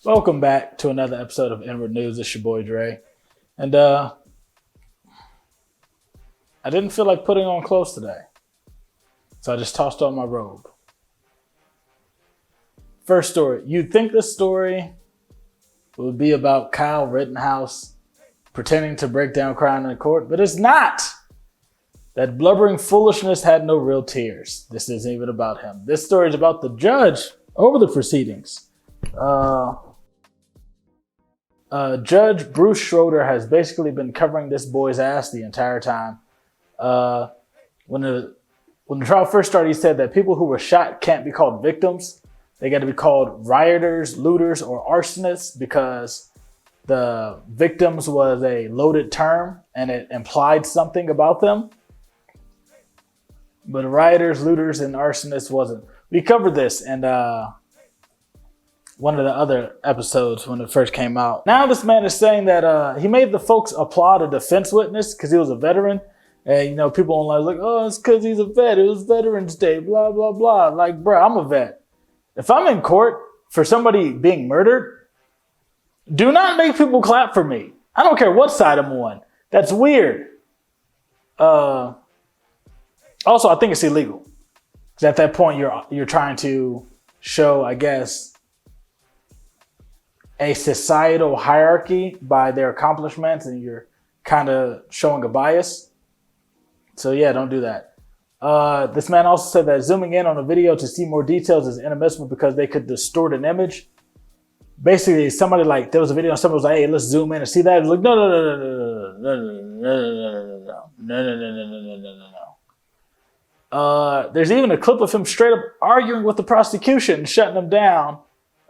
Welcome back to another episode of Inword News. It's your boy Dre. And I didn't feel like putting on clothes today, so I just tossed on my robe. First story. You'd think this story would be about Kyle Rittenhouse pretending to break down crying in court, but it's not. That blubbering foolishness had no real tears. This isn't even about him. This story is about the judge over the proceedings. Judge Bruce Schroeder has basically been covering this boy's ass the entire time. When the trial first started, he said that people who were shot can't be called victims. They got to be called rioters, looters, or arsonists because the victims was a loaded term and it implied something about them. But rioters, looters, and arsonists wasn't. We covered this in one of the other episodes when it first came out. Now this man is saying that he made the folks applaud a defense witness because he was a veteran. And, you know, people online like, oh, it's because he's a vet. It was Veterans Day, blah, blah, blah. Like, bro, I'm a vet. If I'm in court for somebody being murdered, do not make people clap for me. I don't care what side I'm on. That's weird. Also, I think it's illegal. Because at that point, you're trying to show, I guess, a societal hierarchy by their accomplishments, and you're kind of showing a bias. So yeah, don't do that. This man also said that zooming in on a video to see more details is inadmissible because they could distort an image. Basically, somebody like, there was a video and somebody was like, hey, let's zoom in and see that. It was like, no. There's even a clip of him straight up arguing with the prosecution, shutting them down,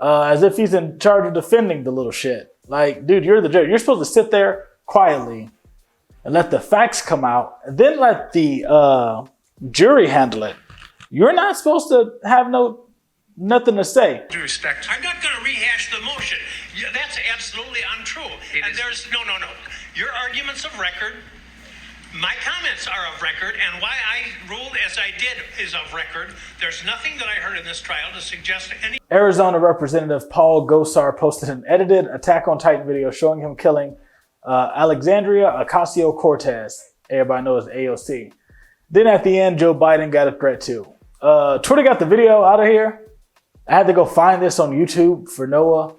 as if he's in charge of defending the little shit. Like, dude, you're the judge. You're supposed to sit there quietly and let the facts come out, and then let the jury handle it. You're not supposed to have nothing to say. Due respect. I'm not going to rehash the motion. Yeah, that's absolutely untrue. There's no. Your arguments of record. My comments are of record, and why I ruled as I did is of record. There's nothing that I heard in this trial to suggest any. Arizona Representative Paul Gosar posted an edited Attack on Titan video showing him killing Alexandria Ocasio-Cortez. Everybody knows AOC. Then at the end, Joe Biden got a threat too. Twitter got the video out of here. I had to go find this on YouTube for Noah.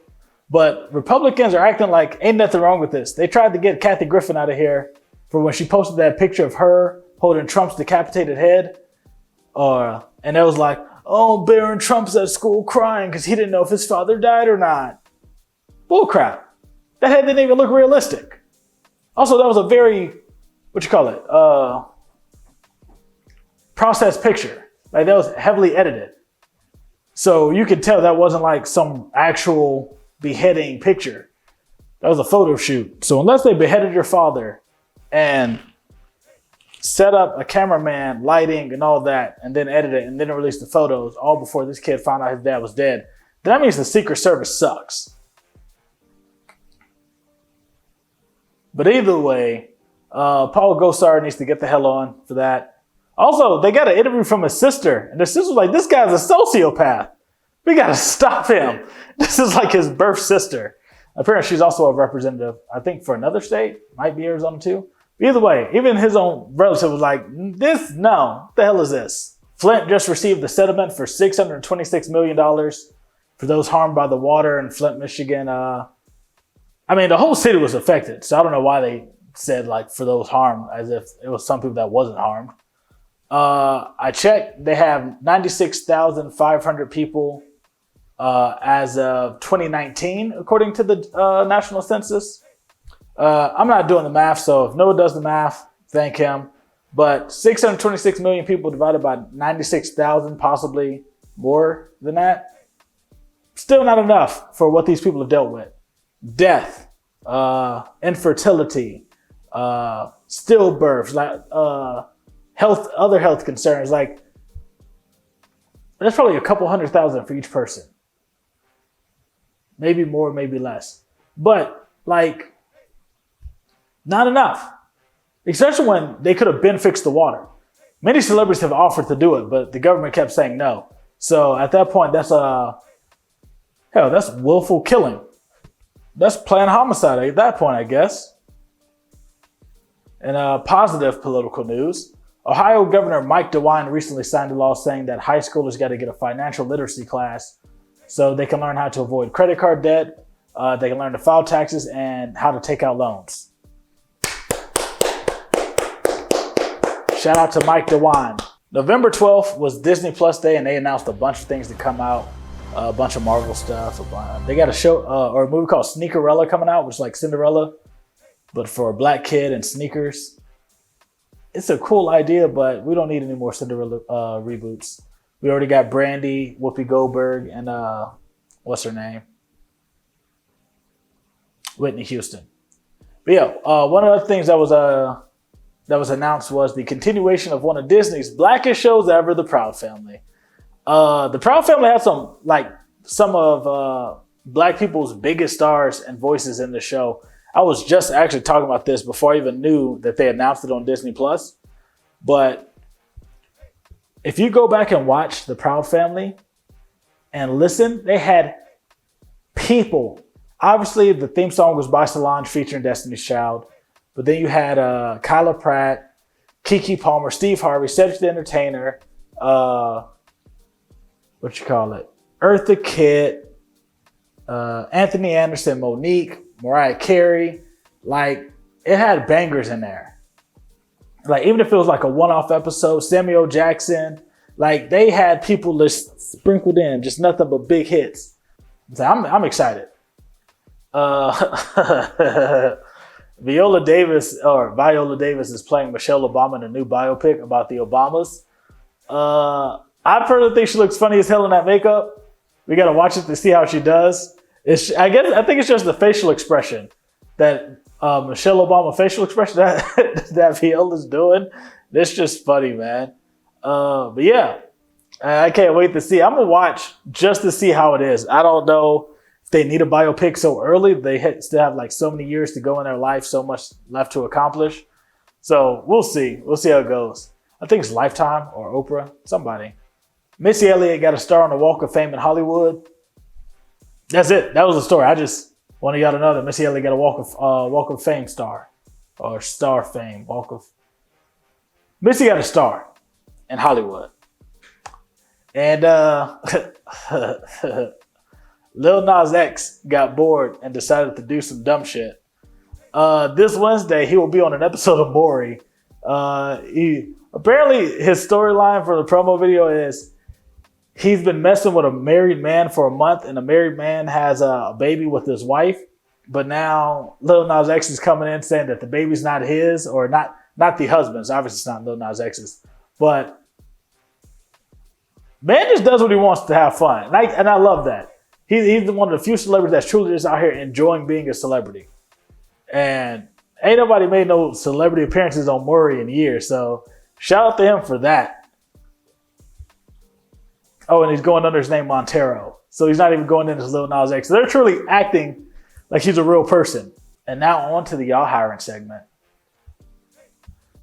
But Republicans are acting like ain't nothing wrong with this. They tried to get Kathy Griffin out of here for when she posted that picture of her holding Trump's decapitated head. And it was like, oh, Barron Trump's at school crying because he didn't know if his father died or not. Bullcrap. That head didn't even look realistic. Also, that was a very, processed picture. Like, that was heavily edited. So you could tell that wasn't like some actual beheading picture. That was a photo shoot. So unless they beheaded your father and set up a cameraman, lighting, and all that, and then edit it, and then release the photos all before this kid found out his dad was dead, that means the Secret Service sucks. But either way, Paul Gosar needs to get the hell on for that. Also, they got an interview from his sister, and the sister was like, this guy's a sociopath. We got to stop him. This is like his birth sister. Apparently, she's also a representative, I think, for another state. Might be Arizona, too. Either way, even his own relative was like, what the hell is this? Flint just received the settlement for $626 million for those harmed by the water in Flint, Michigan. The whole city was affected, so I don't know why they said, like, for those harmed, as if it was some people that wasn't harmed. I checked, they have 96,500 people as of 2019, according to the national census. I'm not doing the math, so if Noah does the math, thank him. But 626 million people divided by 96,000, possibly more than that. Still not enough for what these people have dealt with. Death, infertility, stillbirths, other health concerns. Like, there's probably a couple 100,000 for each person. Maybe more, maybe less. But, like, not enough. Especially when they could have been fixed the water. Many celebrities have offered to do it, but the government kept saying no. So at that point, that's Hell, that's willful killing. That's planned homicide at that point, I guess. In positive political news, Ohio Governor Mike DeWine recently signed a law saying that high schoolers got to get a financial literacy class so they can learn how to avoid credit card debt, they can learn to file taxes, and how to take out loans. Shout out to Mike DeWine. November 12th was Disney Plus Day, and they announced a bunch of things to come out, a bunch of Marvel stuff. They got a show or a movie called Sneakerella coming out, which is like Cinderella, but for a black kid and sneakers. It's a cool idea, but we don't need any more Cinderella reboots. We already got Brandy, Whoopi Goldberg, and what's her name? Whitney Houston. But yeah, one of the things that was announced was the continuation of one of Disney's blackest shows ever, The Proud Family. The Proud Family had some of black people's biggest stars and voices in the show. I was just actually talking about this before I even knew that they announced it on Disney Plus. But if you go back and watch The Proud Family and listen, they had people. Obviously, the theme song was by Solange featuring Destiny's Child. But then you had Kyla Pratt, Keke Palmer, Steve Harvey, Cedric the Entertainer, Eartha Kitt, Anthony Anderson, Monique, Mariah Carey. Like, it had bangers in there. Like, even if it was like a one-off episode, Samuel Jackson, like, they had people just sprinkled in, just nothing but big hits. So I'm excited. Viola Davis is playing Michelle Obama in a new biopic about the Obamas. I personally think she looks funny as hell in that makeup. We got to watch it to see how she does. I think it's just the facial expression that Michelle Obama facial expression that Viola's doing. It's just funny, man. But yeah, I can't wait to see. I'm gonna watch just to see how it is. I don't know if they need a biopic so early. They still have like so many years to go in their life, so much left to accomplish. So we'll see. We'll see how it goes. I think it's Lifetime or Oprah, somebody. Missy Elliott got a star on the Walk of Fame in Hollywood. That's it. That was the story. I just wanted y'all to know that Missy Elliott got a Walk of Fame star, or Star Fame Walk of. Missy got a star in Hollywood, and Lil Nas X got bored and decided to do some dumb shit. This Wednesday, he will be on an episode of Maury. Apparently, his storyline for the promo video is he's been messing with a married man for a month, and the married man has a baby with his wife. But now Lil Nas X is coming in saying that the baby's not his, or not the husband's. Obviously, it's not Lil Nas X's. But man just does what he wants to have fun, and I love that. He's one of the few celebrities that's truly just out here enjoying being a celebrity. And ain't nobody made no celebrity appearances on Maury in years, so shout out to him for that. Oh, and he's going under his name Montero. So he's not even going in as Lil Nas X. So they're truly acting like he's a real person. And now on to the y'all hiring segment.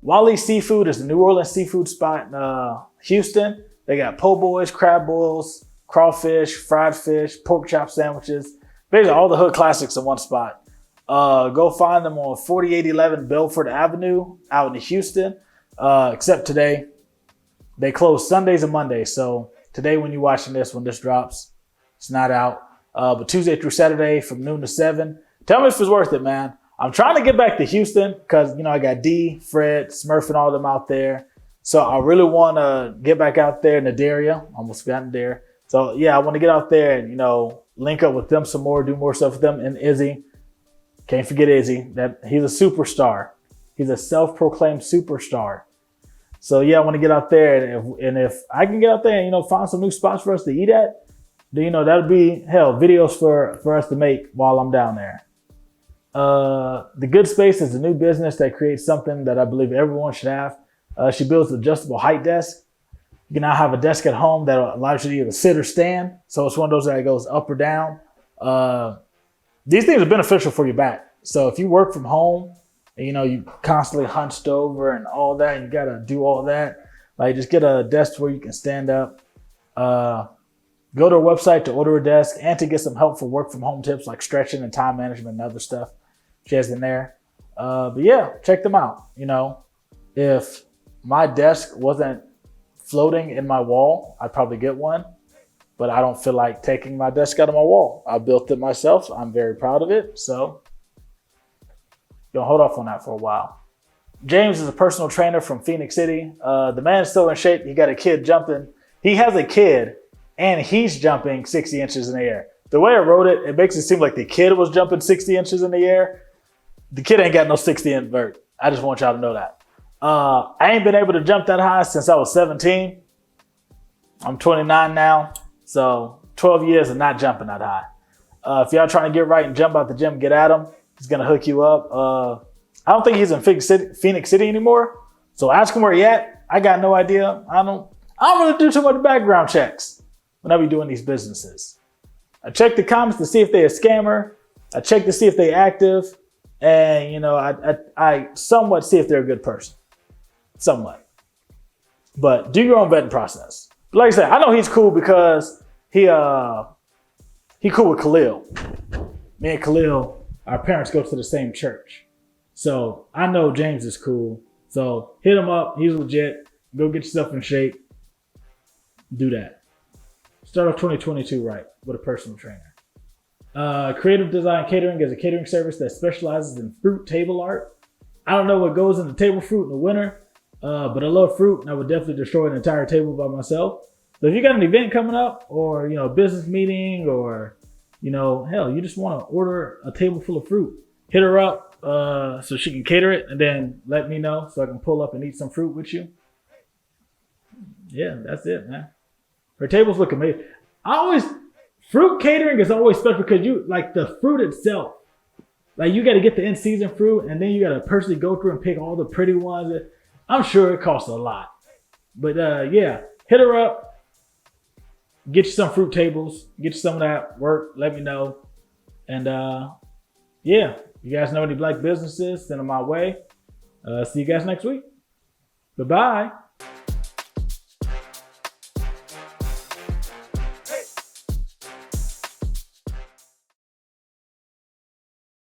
Wallys Seafood is the New Orleans seafood spot in Houston. They got po' boys, crab boils, crawfish, fried fish, pork chop sandwiches. Basically all the hood classics in one spot. Go find them on 4811 Belford Avenue out in Houston. Except today, they close Sundays and Mondays. So today when you're watching this, when this drops, it's not out. But Tuesday through Saturday from noon to 7. Tell me if it's worth it, man. I'm trying to get back to Houston because, I got D, Fred, Smurf, and all of them out there. So I really want to get back out there in Nadaria. Almost gotten there. So yeah, I want to get out there and, link up with them some more, do more stuff with them. And Izzy, can't forget Izzy, that he's a superstar. He's a self-proclaimed superstar. So yeah, I want to get out there. And if I can get out there and, find some new spots for us to eat at, then, that'd be, videos for us to make while I'm down there. The Good Space is a new business that creates something that I believe everyone should have. She builds an adjustable height desk. You can now have a desk at home that allows you to either sit or stand. So it's one of those that goes up or down. These things are beneficial for your back. So if you work from home and, you constantly hunched over and all that, and you got to do all that, like just get a desk where you can stand up. Go to our website to order a desk and to get some help for work from home tips like stretching and time management and other stuff she has in there. But yeah, check them out. You know, if my desk wasn't floating in my wall, I'd probably get one. But I don't feel like taking my desk out of my wall. I built it myself. I'm very proud of it. So you'll hold off on that for a while. James is a personal trainer from Phoenix City. The man's still in shape. He got a kid jumping. He has a kid and he's jumping 60 inches in the air. The way I wrote it, it makes it seem like the kid was jumping 60 inches in the air. The kid ain't got no 60-inch vert. I just want y'all to know that. I ain't been able to jump that high since I was 17. I'm 29 now. So 12 years of not jumping that high. If y'all trying to get right and jump out the gym, get at him. He's going to hook you up. I don't think he's in Phoenix City anymore. So ask him where he at. I got no idea. I don't really do too much background checks when I be doing these businesses. I check the comments to see if they a scammer. I check to see if they active. And, you know, I somewhat see if they're a good person. Somewhat. But do your own vetting process. But like I said, I know he's cool because he cool with Khalil. Me and Khalil, our parents go to the same church. So I know James is cool. So hit him up. He's legit. Go get yourself in shape. Do that. Start off 2022 right with a personal trainer. Creative Design Catering is a catering service that specializes in fruit table art. I don't know what goes into table fruit in the winter, but I love fruit and I would definitely destroy an entire table by myself. So if you got an event coming up or, you know, a business meeting or, you know, hell, you just want to order a table full of fruit, hit her up so she can cater it and then let me know so I can pull up and eat some fruit with you. Yeah, that's it, man. Her tables look amazing. Fruit catering is always special because you like the fruit itself. Like you got to get the in-season fruit and then you got to personally go through and pick all the pretty ones. I'm sure it costs a lot. But yeah, hit her up. Get you some fruit tables. Get you some of that work. Let me know. And yeah, you guys know any black businesses, send them my way. See you guys next week. Bye-bye.